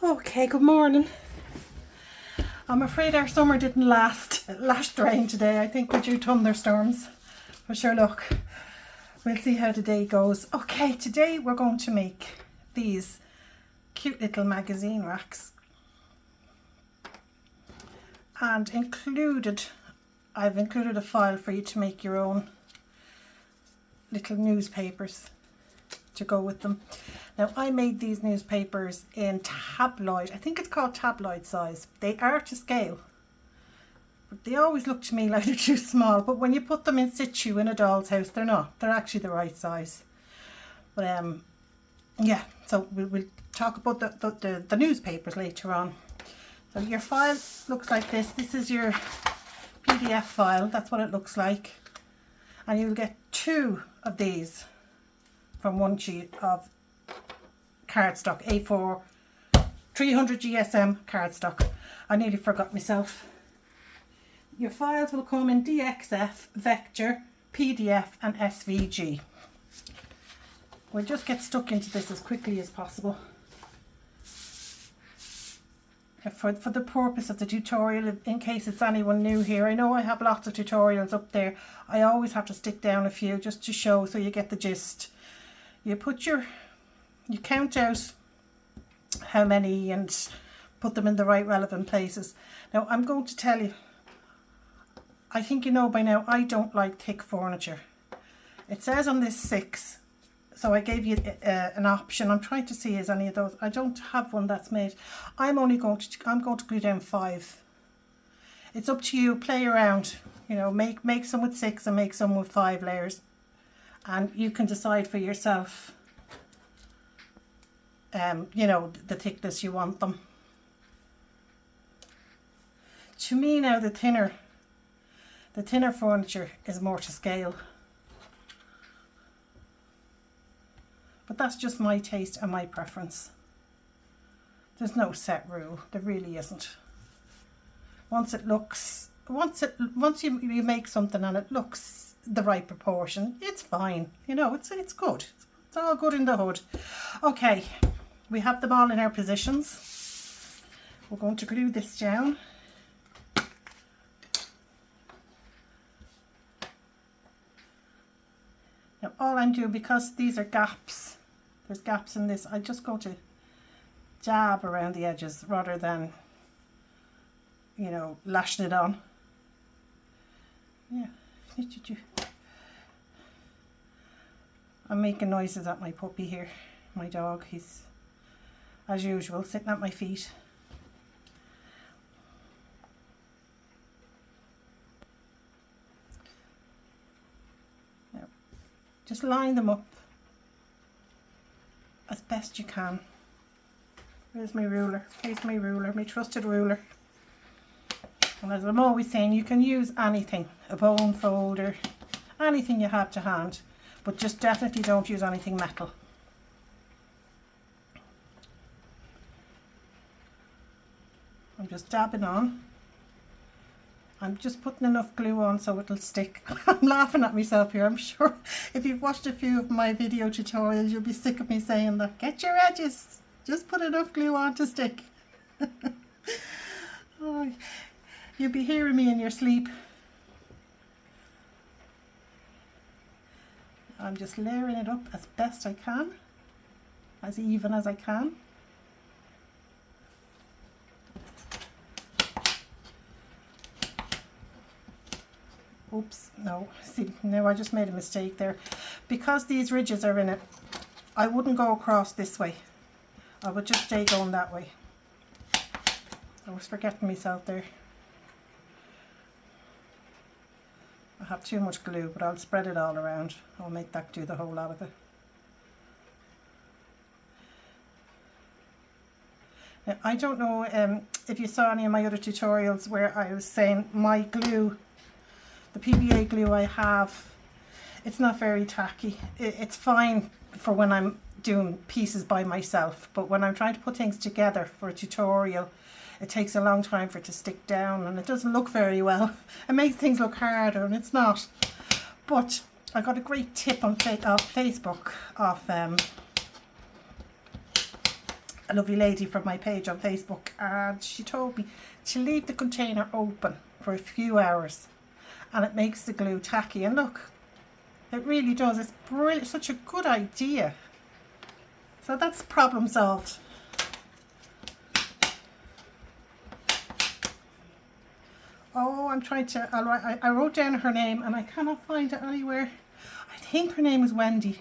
Okay, good morning. I'm afraid our summer didn't last. It lashed rain today. I think we're due thunderstorms. But sure, look, we'll see how the day goes. Okay, today we're going to make these cute little magazine racks. And I've included a file for you to make your own little newspapers to go with them. Now, I made these newspapers in tabloid, I think it's called tabloid size. They are to scale, but they always look to me like they're too small. But when you put them in situ in a doll's house, they're not. They're actually the right size. But yeah, so we'll talk about the newspapers later on. So your file looks like this. This is your PDF file. That's what it looks like. And you'll get 2 of these from one sheet of cardstock, A4 300 GSM cardstock. I nearly forgot myself. Your files will come in DXF, Vector, PDF and SVG. We'll just get stuck into this as quickly as possible. For the purpose of the tutorial, in case it's anyone new here, I know I have lots of tutorials up there. I always have to stick down a few just to show so you get the gist. You count out how many and put them in the right relevant places. Now I'm going to tell you, I think you know by now, I don't like thick furniture. It says on this 6, so I gave you an option. I'm trying to see is any of those. I don't have one that's made. I'm going to glue down 5. It's up to you. Play around. You know, make some with 6 and make some with 5 layers, and you can decide for yourself. You know, the thickness you want them. To me now, the thinner furniture is more to scale. But that's just my taste and my preference. There's no set rule. There really isn't. Once you make something and it looks the right proportion, it's fine. You know, it's good. It's all good in the hood. Okay, we have them all in our positions. We're going to glue this down. Now all I'm doing, because these are gaps, there's gaps in this, I'm just going to dab around the edges rather than, you know, lashing it on. Yeah. I'm making noises at my puppy here, my dog. He's, as usual, sitting at my feet. Now, just line them up as best you can. Where's my ruler? Here's my ruler, my trusted ruler. And as I'm always saying, you can use anything, a bone folder, anything you have to hand, but just definitely don't use anything metal. I'm just dabbing on. I'm just putting enough glue on so it'll stick. I'm laughing at myself here. I'm sure if you've watched a few of my video tutorials, you'll be sick of me saying that. Get your edges. Just put enough glue on to stick. Oh, you'll be hearing me in your sleep. I'm just layering it up as best I can, as even as I can. Oops, no, see, now I just made a mistake there. Because these ridges are in it, I wouldn't go across this way. I would just stay going that way. I was forgetting myself there. I have too much glue, but I'll spread it all around. I'll make that do the whole lot of it. Now, I don't know if you saw any of my other tutorials where I was saying my glue, the PVA glue I have, it's not very tacky. It's fine for when I'm doing pieces by myself, but when I'm trying to put things together for a tutorial, it takes a long time for it to stick down and it doesn't look very well. It makes things look harder and it's not. But I got a great tip on Facebook of a lovely lady from my page on Facebook, and she told me to leave the container open for a few hours and it makes the glue tacky. And look, it really does. It's brilliant, such a good idea. So that's problem solved. Oh, I'm trying to, I wrote down her name and I cannot find it anywhere. I think her name is Wendy.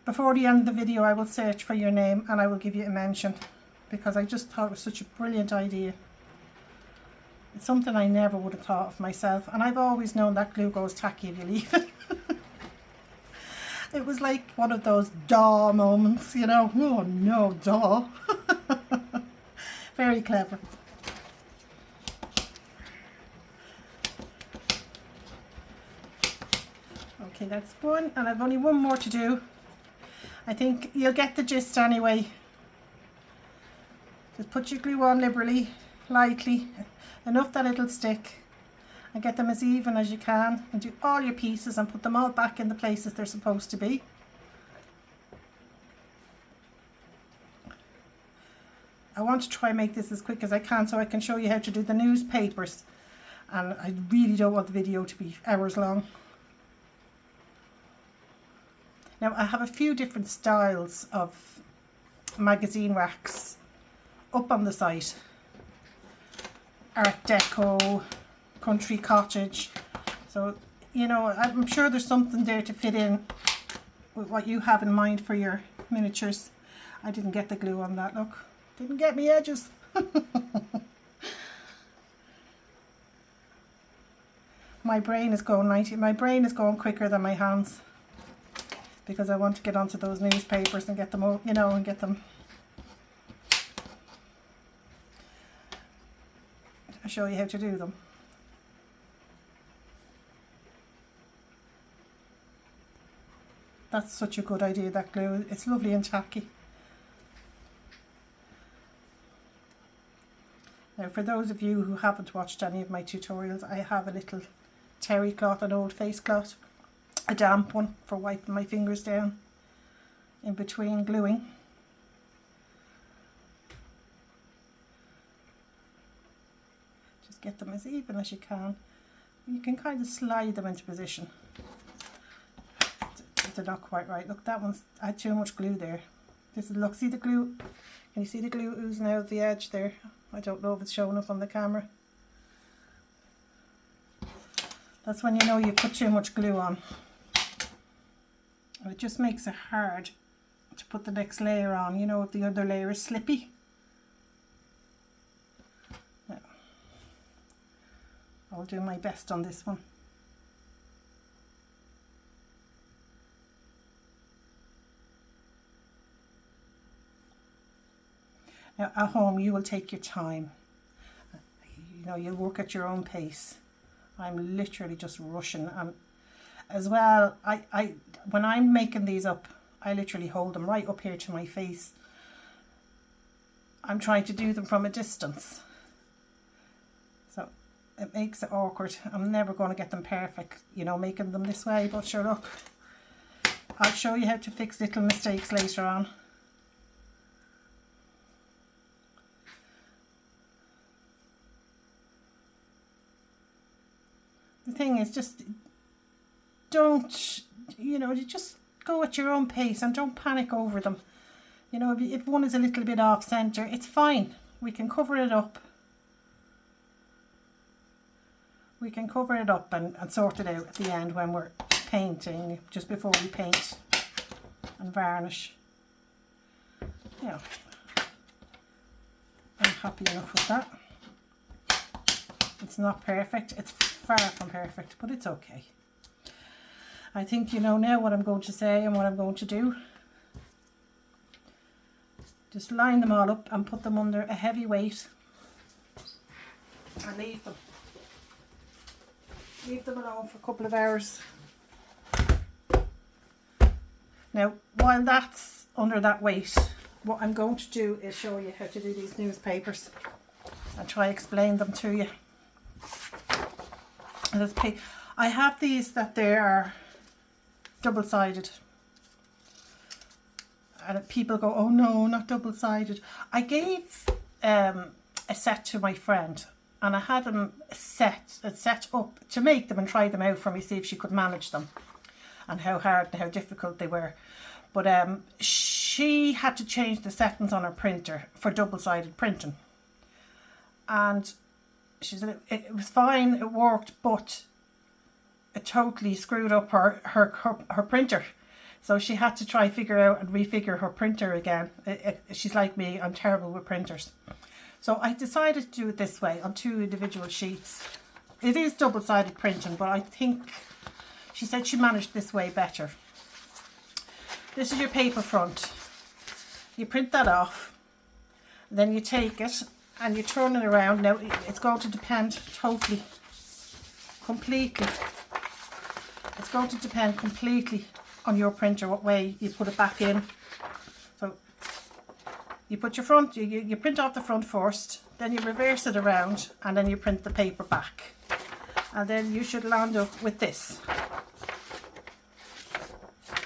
Before the end of the video I will search for your name and I will give you a mention, because I just thought it was such a brilliant idea. It's something I never would have thought of myself, and I've always known that glue goes tacky if you leave it. It was like one of those duh moments, you know. Oh no, duh. Very clever. Okay, that's one, and I've only one more to do. I think you'll get the gist anyway. Just put your glue on liberally, lightly, enough that it'll stick, and get them as even as you can, and do all your pieces and put them all back in the places they're supposed to be. I want to try and make this as quick as I can so I can show you how to do the newspapers, and I really don't want the video to be hours long. Now I have a few different styles of magazine racks up on the site. Art Deco, Country Cottage. So, you know, I'm sure there's something there to fit in with what you have in mind for your miniatures. I didn't get the glue on that, look. Didn't get me edges. My brain is going 90. My brain is going quicker than my hands, because I want to get onto those newspapers and get them, you know, and get them. I'll show you how to do them. That's such a good idea, that glue. It's lovely and tacky. Now, for those of you who haven't watched any of my tutorials, I have a little terry cloth, an old face cloth, a damp one for wiping my fingers down in between gluing. Just get them as even as you can. You can kind of slide them into position. They're not quite right. Look, that one's, I had too much glue there. This is, look, see the glue? Can you see the glue oozing out of the edge there? I don't know if it's showing up on the camera. That's when you know you put too much glue on. And it just makes it hard to put the next layer on, you know, if the other layer is slippy. Now, I'll do my best on this one. Now, at home you will take your time. You know, you'll work at your own pace. I'm literally just rushing, and as well, I when I'm making these up, I literally hold them right up here to my face. I'm trying to do them from a distance, so it makes it awkward. I'm never going to get them perfect, you know, making them this way, but sure, look, I'll show you how to fix little mistakes later on. The thing is, just don't, you know, you just go at your own pace and don't panic over them. You know, if one is a little bit off centre, it's fine. We can cover it up. We can cover it up and sort it out at the end when we're painting, just before we paint and varnish. Yeah, I'm happy enough with that. It's not perfect. It's far from perfect, but it's okay. I think you know now what I'm going to say and what I'm going to do. Just line them all up and put them under a heavy weight and leave them. Leave them alone for a couple of hours. Now, while that's under that weight, what I'm going to do is show you how to do these newspapers and try explain them to you. I have these that they are double-sided. And people go, oh no, not double-sided. I gave a set to my friend, and I had them set up to make them and try them out for me, see if she could manage them and how hard and how difficult they were. But she had to change the settings on her printer for double-sided printing, and she said it was fine, it worked, but it totally screwed up her printer. So she had to try figure out and refigure her printer again. She's like me, I'm terrible with printers. So I decided to do it this way on 2 individual sheets. It is double-sided printing, but I think she said she managed this way better. This is your paper front. You print that off, then you take it and you turn it around. Now it's going to depend completely. It's going to depend completely on your printer, what way you put it back in. So you put your front, you print off the front first, then you reverse it around, and then you print the paper back. And then you should land up with this,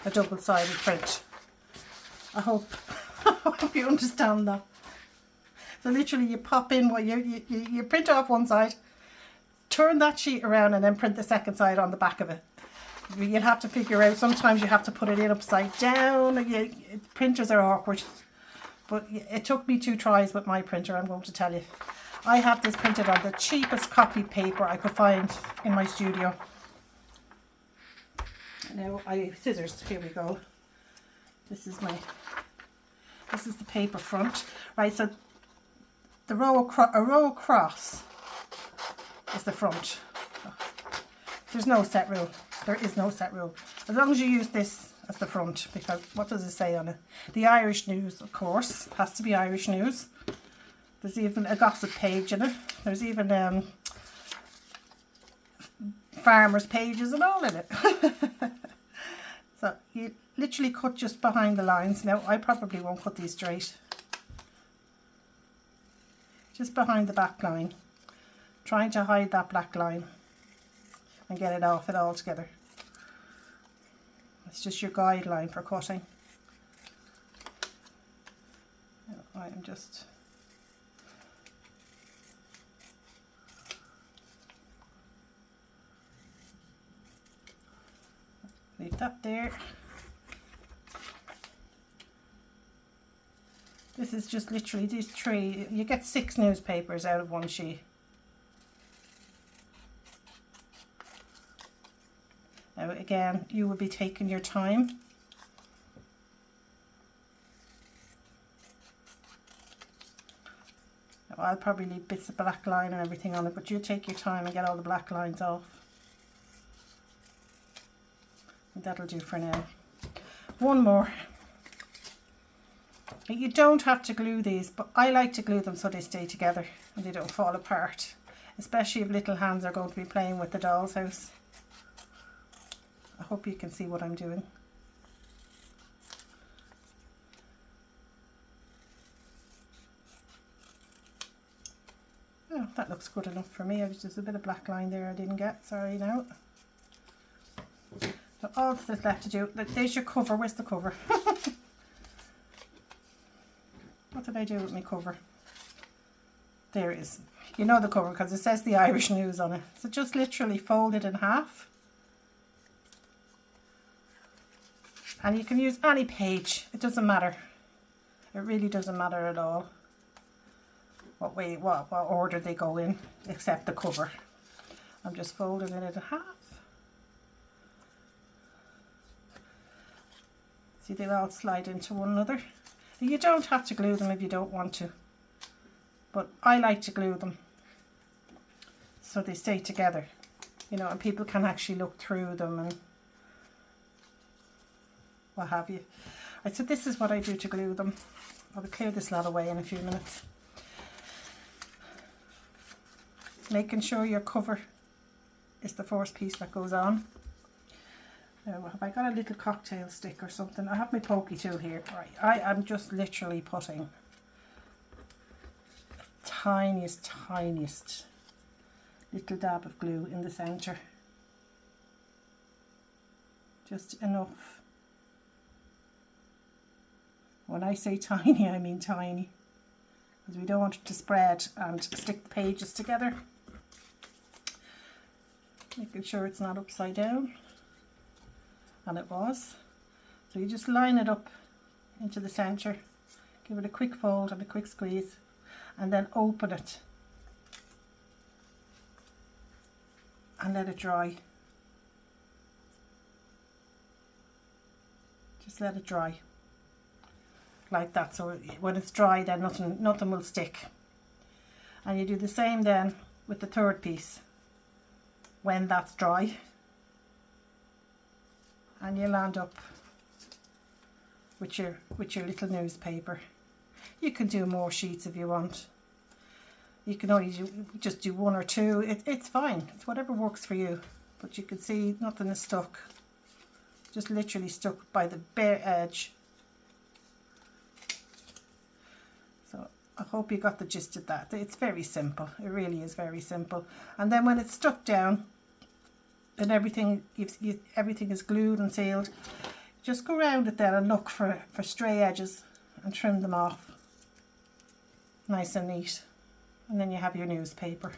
a double-sided print. I hope you understand that. So literally you pop in what you print off one side, turn that sheet around, and then print the second side on the back of it. You'll have to figure out, sometimes you have to put it in upside down. Printers are awkward, but it took me 2 tries with my printer, I'm going to tell you. I have this printed on the cheapest copy paper I could find in my studio. Now I have scissors, here we go. This is the paper front. Right, so a row across is the front. There's no set rule. There is no set rule. As long as you use this as the front, because what does it say on it? The Irish News, of course, has to be Irish News. There's even a gossip page in it. There's even farmers' pages and all in it. So you literally cut just behind the lines. Now I probably won't cut these straight. Just behind the back line. Trying to hide that black line and get it off it all together. It's just your guideline for cutting. I'm just leave that there. This is just literally these 3. You get 6 newspapers out of one sheet. Now again, you will be taking your time. Now, I'll probably leave bits of black line and everything on it, but you take your time and get all the black lines off. And that'll do for now. One more. You don't have to glue these, but I like to glue them so they stay together and they don't fall apart, especially if little hands are going to be playing with the doll's house. I hope you can see what I'm doing. Oh, that looks good enough for me. There's a bit of black line there I didn't get, sorry now. So all that's left to do, there's your cover. Where's the cover? What did I do with my cover? There it is. You know the cover because it says the Irish News on it. So just literally fold it in half. And you can use any page. It doesn't matter. It really doesn't matter at all what order they go in, except the cover. I'm just folding it in half. See, they all slide into one another. You don't have to glue them if you don't want to, but I like to glue them so they stay together, you know, and people can actually look through them and what have you. Right, so this is what I do to glue them. I'll clear this lot away in a few minutes. Making sure your cover is the first piece that goes on. Now, have I got a little cocktail stick or something? I have my pokey tool here. Right, I am just literally putting the tiniest little dab of glue in the centre. Just enough When I say tiny, I mean tiny, because we don't want it to spread and stick the pages together. Making sure it's not upside down, and it was. So you just line it up into the centre, give it a quick fold and a quick squeeze, and then open it and let it dry. Just let it dry like that, so when it's dry then nothing will stick. And you do the same then with the third piece when that's dry, and you'll end up with your little newspaper. You can do more sheets if you want. You can only just do one or two. It's fine. It's whatever works for you. But you can see nothing is stuck. Just literally stuck by the bare edge. So I hope you got the gist of that. It's very simple. It really is very simple. And then when it's stuck down and everything is glued and sealed, just go around it then and look for stray edges and trim them off. Nice and neat. And then you have your newspaper.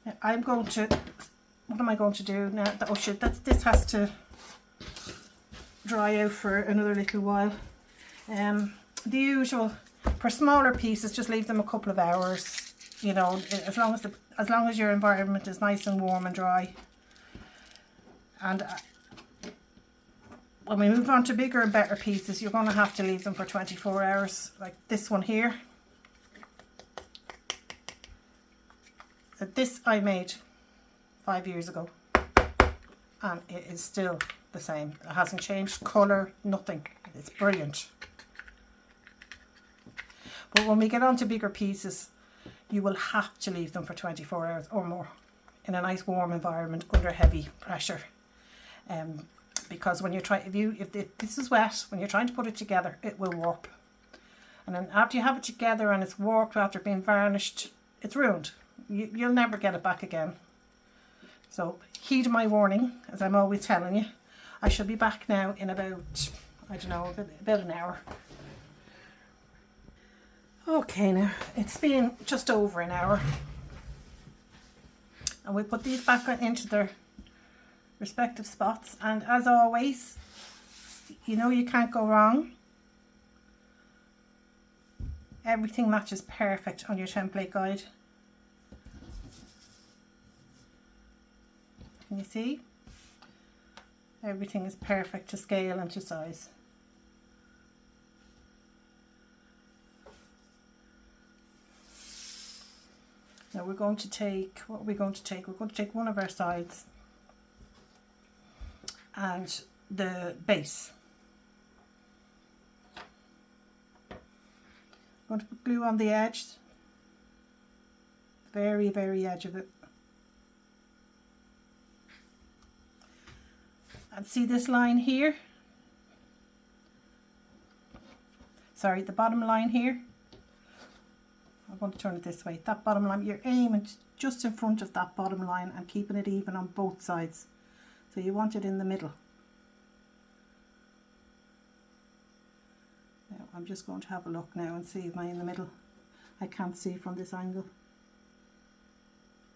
Now what am I going to do now? Oh shit, this has to dry out for another little while. The usual, for smaller pieces, just leave them a couple of hours. You know, as long as your environment is nice and warm and dry. And when we move on to bigger and better pieces, you're going to have to leave them for 24 hours, like this one here. This I made 5 years ago, and it is still the same. It hasn't changed colour, nothing. It's brilliant. But when we get on to bigger pieces, you will have to leave them for 24 hours or more in a nice warm environment under heavy pressure. Because when you try, if this is wet, when you're trying to put it together, it will warp. And then after you have it together and it's warped after being varnished, it's ruined. You'll never get it back again. So heed my warning, as I'm always telling you. I shall be back now in about, I don't know, about an hour. Okay, now it's been just over an hour. And we put these back into their respective spots, and as always, you know you can't go wrong. Everything matches perfect on your template guide. Can you see? Everything is perfect to scale and to size. Now we're going to take, what are we going to take? We're going to take one of our sides and the base. I'm going to put glue on the edge, very, very edge of it. And see this line here? Sorry, the bottom line here. I'm going to turn it this way. That bottom line, you're aiming just in front of that bottom line and keeping it even on both sides. So you want it in the middle. Now I'm just going to have a look now and see if I'm in the middle. I can't see from this angle.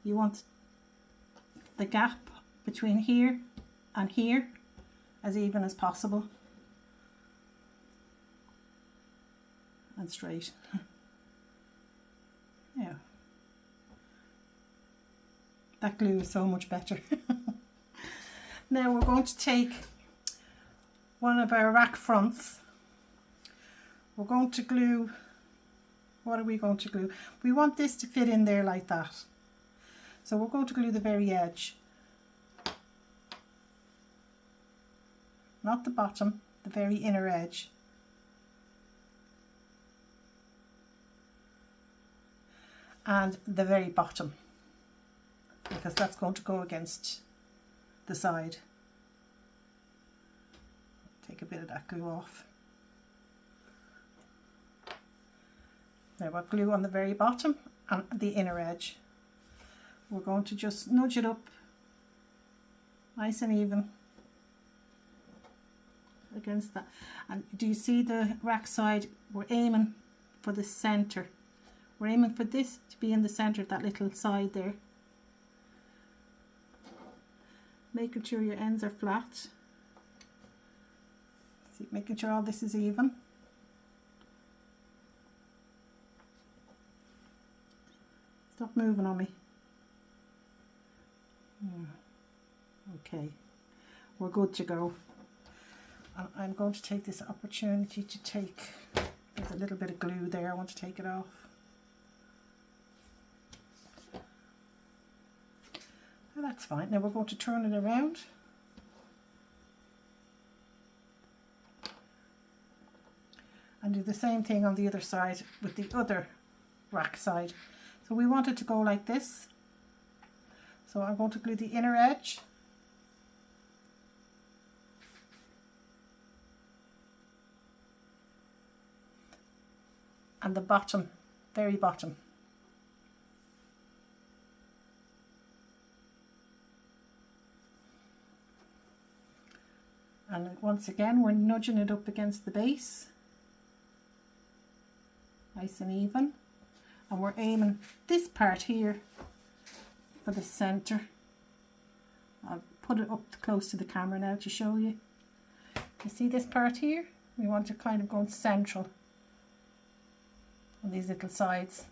You want the gap between here and here as even as possible. And straight. Yeah. That glue is so much better. Now we're going to take one of our rack fronts. We're going to glue, what are we going to glue? We want this to fit in there like that. So we're going to glue the very edge. Not the bottom, the very inner edge. And the very bottom, because that's going to go against the side. Take a bit of that glue off. Now I've got glue on the very bottom and the inner edge. We're going to just nudge it up nice and even. against that. And do you see the rack side? We're aiming for the center. We're aiming for this to be in the center of that little side there. Making sure your ends are flat. See, making sure all this is even. Stop moving on me. Okay, we're good to go. I'm going to take this opportunity to take, there's a little bit of glue there, I want to take it off. Well, that's fine. Now we're going to turn it around. And do the same thing on the other side with the other rack side. So we want it to go like this. So I'm going to glue the inner edge. And the bottom, very bottom. And once again, we're nudging it up against the base. Nice and even. And we're aiming this part here for the center. I'll put it up close to the camera now to show you. You see this part here? We want to kind of go central on these little sides.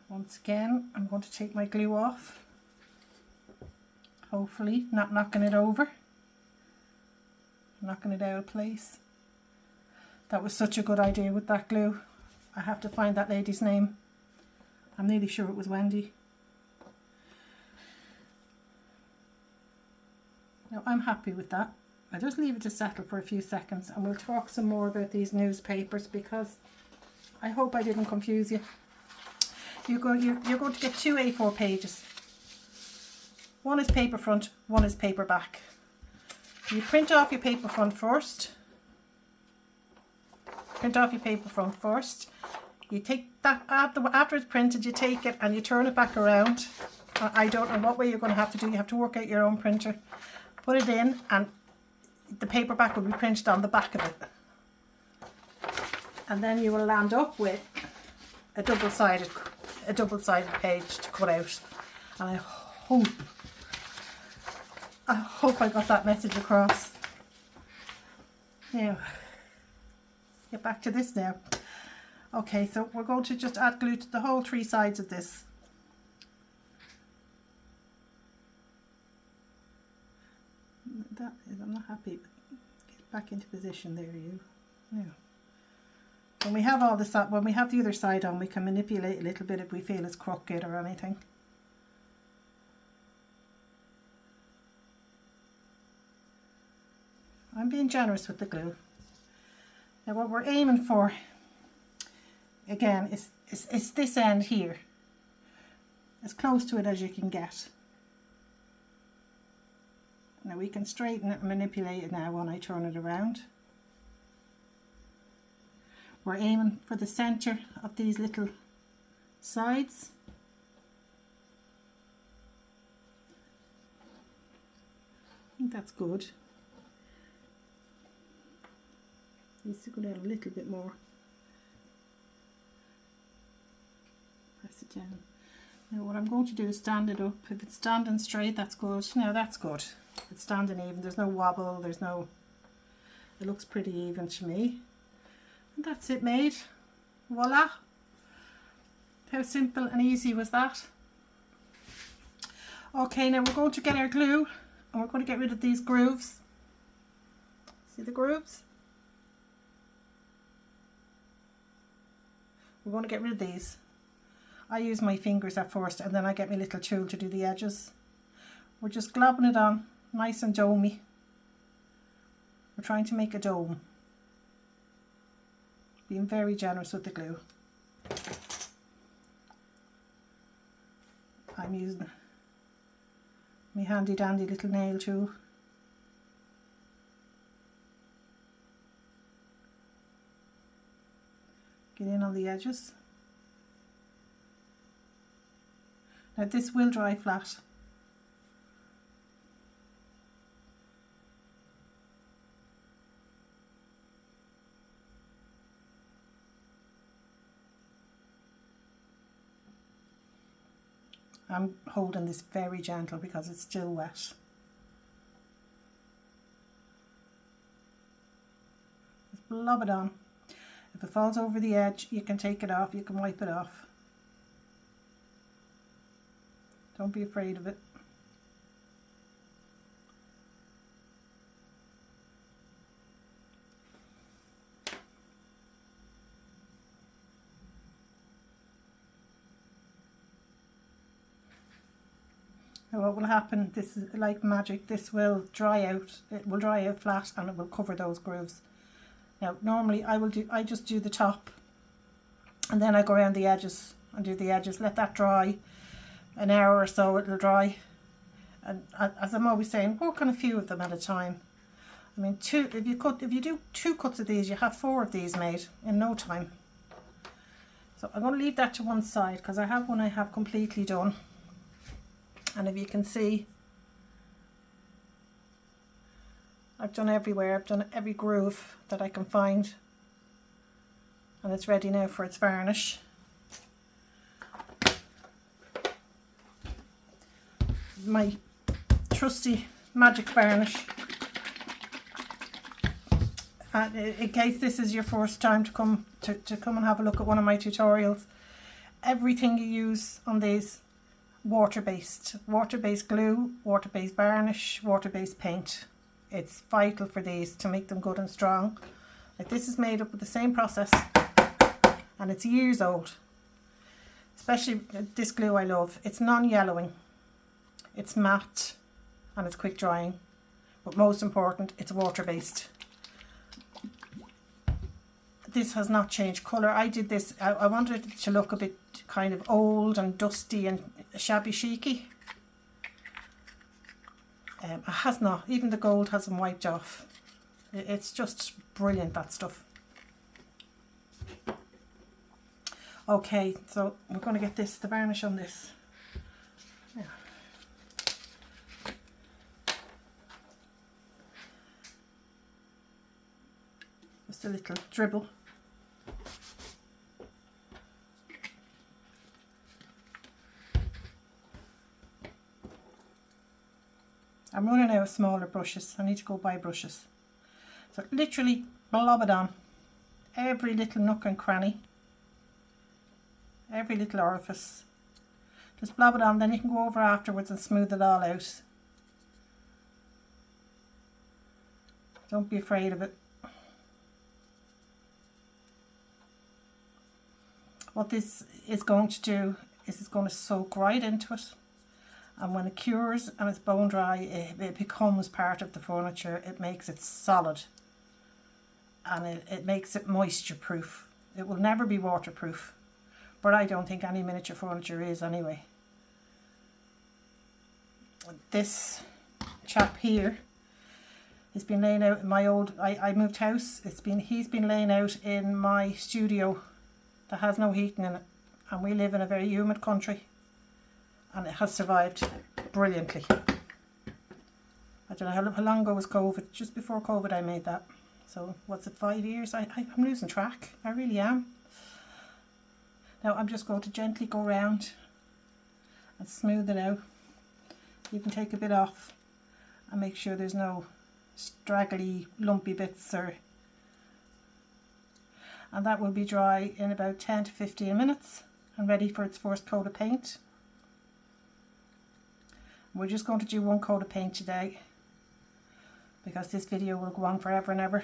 Once again, I'm going to take my glue off. Hopefully not knocking it over, knocking it out of place. That was such a good idea with that glue. I have to find that lady's name. I'm nearly sure it was Wendy. Now I'm happy with that. I just leave it to settle for a few seconds and we'll talk some more about these newspapers, because I hope I didn't confuse you. You're going to get 2 A4 pages. One is paper front, one is paper back. You print off your paper front first. Print off your paper front first. You take that, after it's printed, you take it and you turn it back around. I don't know what way you're going to have to do. You have to work out your own printer. Put it in and the paperback will be printed on the back of it. And then you will land up with a double-sided page to cut out. And I hope I got that message across. Now, get back to this now. Okay, so we're going to just add glue to the whole 3 sides of this. That is, I'm not happy. Get back into position there, you. Yeah. When we have all this, when we have the other side on, we can manipulate a little bit if we feel it's crooked or anything. I'm being generous with the glue. Now what we're aiming for, again, is this end here. As close to it as you can get. Now we can straighten it and manipulate it now when I turn it around. We're aiming for the center of these little sides. I think that's good. Needs to go down a little bit more. Press it down. Now what I'm going to do is stand it up. If it's standing straight, that's good. Now that's good. It's standing even. There's no wobble. There's no. It looks pretty even to me. And that's it made. Voila. How simple and easy was that? Okay, now we're going to get our glue and we're going to get rid of these grooves. See the grooves? We're going to get rid of these. I use my fingers at first and then I get my little tool to do the edges. We're just globbing it on nice and domey. We're trying to make a dome. Being very generous with the glue. I'm using my handy dandy little nail tool. Get in on the edges. Now this will dry flat. I'm holding this very gentle because it's still wet. Just blob it on. If it falls over the edge, you can take it off, you can wipe it off. Don't be afraid of it. Now what will happen, this is like magic, this will dry out, it will dry out flat and it will cover those grooves. Now normally I just do the top and then I go around the edges and do the edges, let that dry an hour or so, it'll dry. And as I'm always saying, work on a few of them at a time. I mean, if you do 2 cuts of these, you have 4 of these made in no time. So I'm going to leave that to one side because I have one I have completely done. And if you can see, I've done everywhere, I've done every groove that I can find, and it's ready now for its varnish. My trusty magic varnish. And in case this is your first time to come and have a look at one of my tutorials, everything you use on these water-based glue, water-based varnish, water-based paint. It's vital for these to make them good and strong. Like this is made up with the same process and it's years old. Especially this glue I love. It's non-yellowing, it's matte and it's quick drying, but most important, it's water-based. This has not changed colour. I did this, I wanted it to look a bit kind of old and dusty and shabby chicy. It has not, even the gold hasn't wiped off. It's just brilliant, that stuff. Okay, so we're going to get the varnish on this. Yeah. Just a little dribble. I'm running out of smaller brushes. I need to go buy brushes. So literally blob it on. Every little nook and cranny. Every little orifice. Just blob it on, then you can go over afterwards and smooth it all out. Don't be afraid of it. What this is going to do is it's going to soak right into it. And when it cures and it's bone dry, it becomes part of the furniture. It makes it solid. And it makes it moisture proof. It will never be waterproof. But I don't think any miniature furniture is anyway. This chap here has been laying out in my old, I moved house. He's been laying out in my studio that has no heating in it. And we live in a very humid country. And it has survived brilliantly. I don't know how long ago was COVID. Just before COVID I made that. So what's it, 5 years? I'm losing track. I really am. Now I'm just going to gently go around and smooth it out. You can take a bit off and make sure there's no straggly lumpy bits, and that will be dry in about 10 to 15 minutes and ready for its first coat of paint. We're just going to do one coat of paint today because this video will go on forever and ever.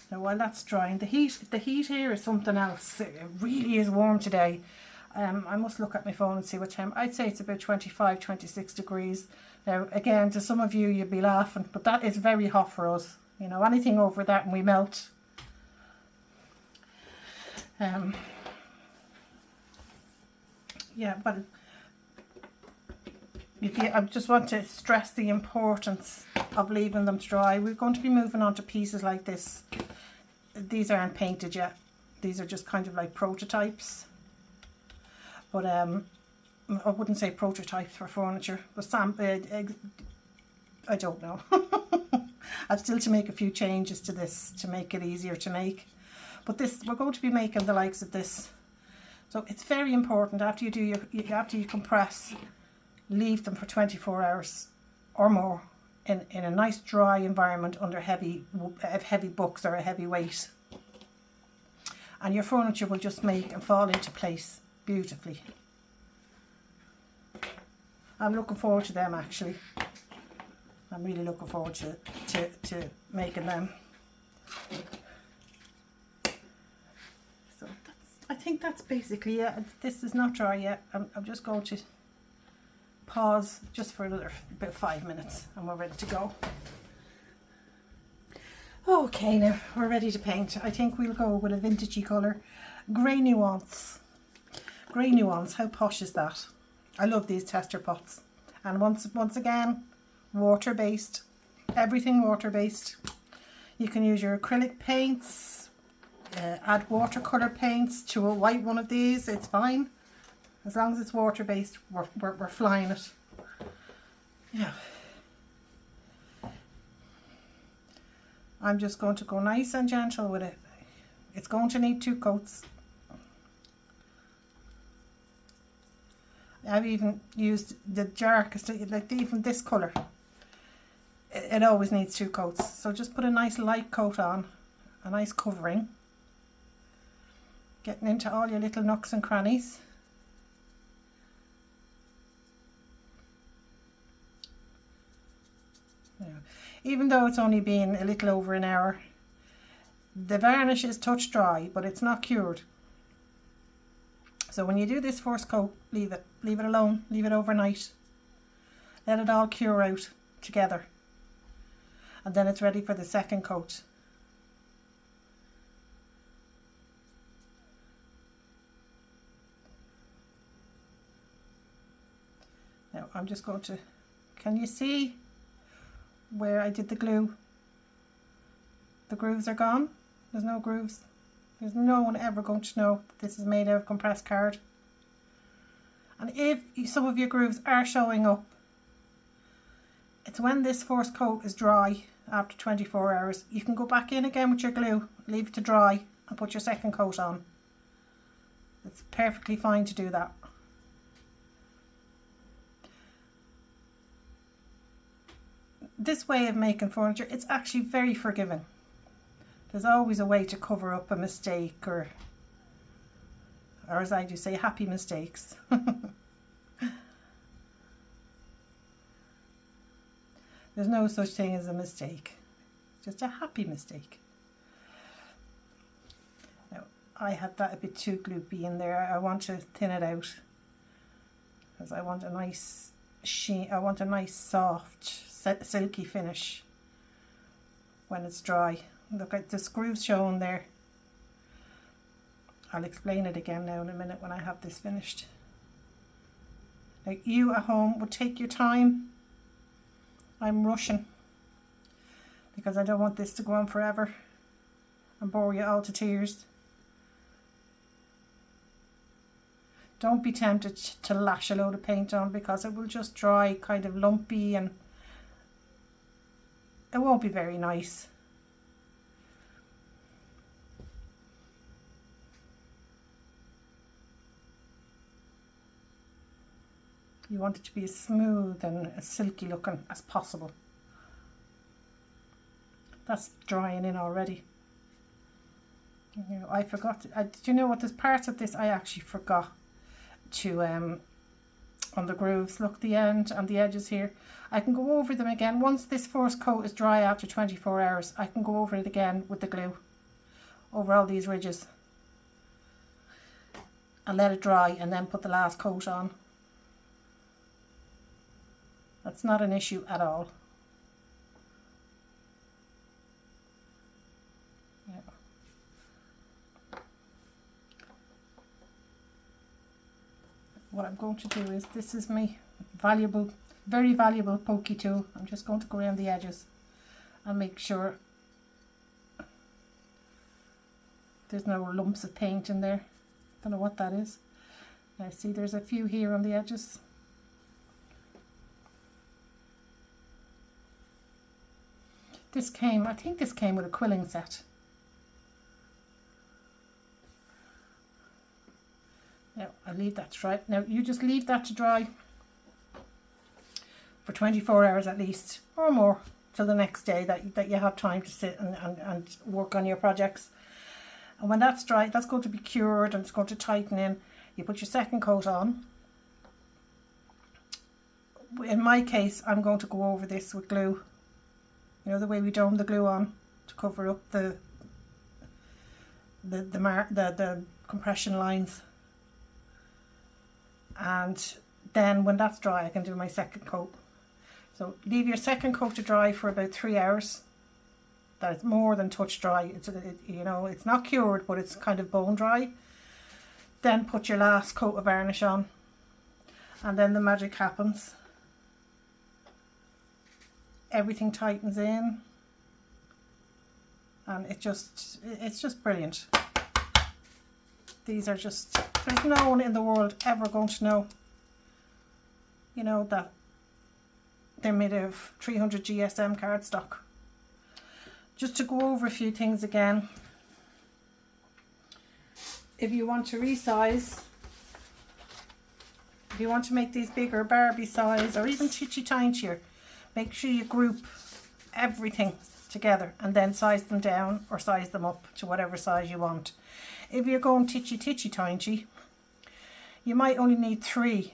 Now while that's drying, the heat here is something else. It really is warm today. I must look at my phone and see what time. I'd say it's about 25, 26 degrees. Now again, to some of you you'd be laughing, but that is very hot for us. You know, anything over that and we melt. Yeah, but I just want to stress the importance of leaving them dry. We're going to be moving on to pieces like this. These aren't painted yet. These are just kind of like prototypes. But I wouldn't say prototypes for furniture, but I don't know. I've still to make a few changes to this to make it easier to make. But this, we're going to be making the likes of this. So it's very important after you do after you compress, leave them for 24 hours or more in a nice dry environment under heavy books or a heavy weight. And your furniture will just make and fall into place beautifully. I'm looking forward to them actually. I'm really looking forward to making them. So I think that's basically it. This is not dry yet. I'm just going to pause just for another about 5 minutes and we're ready to go. Okay, now we're ready to paint. I think we'll go with a vintagey colour. Grey Nuance. Grey Nuance, how posh is that? I love these tester pots. And once again, water-based. Everything water-based. You can use your acrylic paints, add watercolour paints to a white one of these, it's fine. As long as it's water-based, we're flying it. Yeah. I'm just going to go nice and gentle with it. It's going to need 2 coats. I've even used the darkest, like even this colour. It always needs 2 coats. So just put a nice light coat on, a nice covering. Getting into all your little nooks and crannies. Even though it's only been a little over an hour, the varnish is touch dry, but it's not cured. So when you do this first coat, leave it alone, leave it overnight. Let it all cure out together. And then it's ready for the second coat. Now I'm just going to, can you see where I did the glue? The grooves are gone. There's no grooves. There's no one ever going to know this is made out of compressed card. And if some of your grooves are showing up, it's when this first coat is dry after 24 hours. You can go back in again with your glue, leave it to dry and put your second coat on. It's perfectly fine to do that. This way of making furniture, it's actually very forgiving. There's always a way to cover up a mistake, or as I do say, happy mistakes. There's no such thing as a mistake, just a happy mistake. Now, I had that a bit too gloopy in there. I want to thin it out because I want a nice sheen. I want a nice soft silky finish when it's dry. Look at the screws shown there. I'll explain it again now in a minute when I have this finished. Like, you at home would take your time. I'm rushing because I don't want this to go on forever and bore you all to tears. Don't be tempted to lash a load of paint on because it will just dry kind of lumpy and it won't be very nice. You want it to be as smooth and as silky looking as possible. That's drying in already. You know, I forgot. Do you know what? There's parts of this I actually forgot to on the grooves. Look, the end and the edges here. I can go over them again once this first coat is dry after 24 hours. I can go over it again with the glue over all these ridges and let it dry, and then put the last coat on. That's not an issue at all. Yeah. What I'm going to do is, this is my valuable, very valuable pokey tool. I'm just going to go around the edges and make sure there's no lumps of paint in there. Don't know what that is. I see there's a few here on the edges. This came, I think this came with a quilling set. Now I'll leave that to dry. Now you just leave that to dry for 24 hours at least, or more, till the next day that you have time to sit and work on your projects. And when that's dry, that's going to be cured and it's going to tighten in. You put your second coat on. In my case, I'm going to go over this with glue. You know, the way we dome the glue on to cover up the compression lines. And then when that's dry, I can do my second coat. So leave your second coat to dry for about 3 hours. That's more than touch dry. You know, it's not cured, but it's kind of bone dry. Then put your last coat of varnish on, and then the magic happens. Everything tightens in, and it's just brilliant. These are just, there's no one in the world ever going to know, you know, that they're made of 300 GSM cardstock. Just to go over a few things again. If you want to resize, if you want to make these bigger, Barbie size, or even titchy tinier, make sure you group everything together and then size them down or size them up to whatever size you want. If you're going titchy tiny, you might only need 3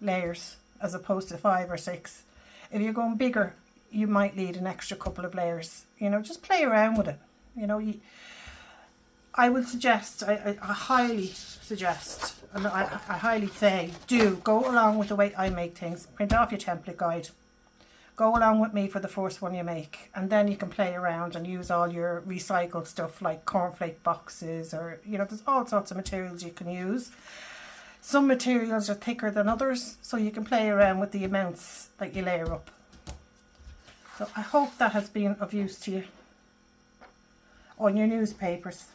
layers as opposed to 5 or 6. If you're going bigger, you might need an extra couple of layers. You know, just play around with it. You know, I would suggest, I highly suggest, and I highly say, do go along with the way I make things. Print off your template guide. Go along with me for the first one you make, and then you can play around and use all your recycled stuff like cornflake boxes, or, you know, there's all sorts of materials you can use. Some materials are thicker than others, so you can play around with the amounts that you layer up. So I hope that has been of use to you on your newspapers.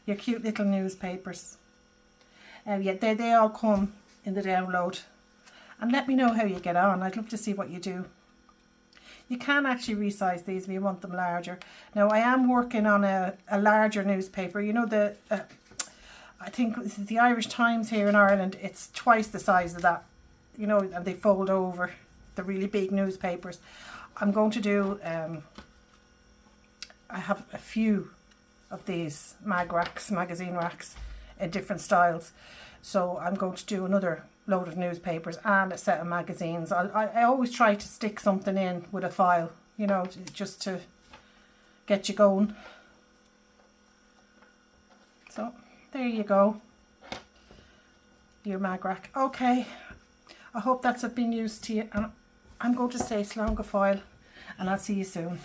Your cute little newspapers. Yeah, they all come in the download. And let me know how you get on. I'd love to see what you do. You can actually resize these if you want them larger. Now I am working on a larger newspaper. You know, I think this is the Irish Times here in Ireland. It's twice the size of that, you know, and they fold over, the really big newspapers. I'm going to do, I have a few of these magazine racks in different styles. So I'm going to do another load of newspapers and a set of magazines. I always try to stick something in with a file, you know, just to get you going. So there you go, your mag rack. Okay, I hope that's of been used to you, and I'm going to say slán go fóill, and I'll see you soon.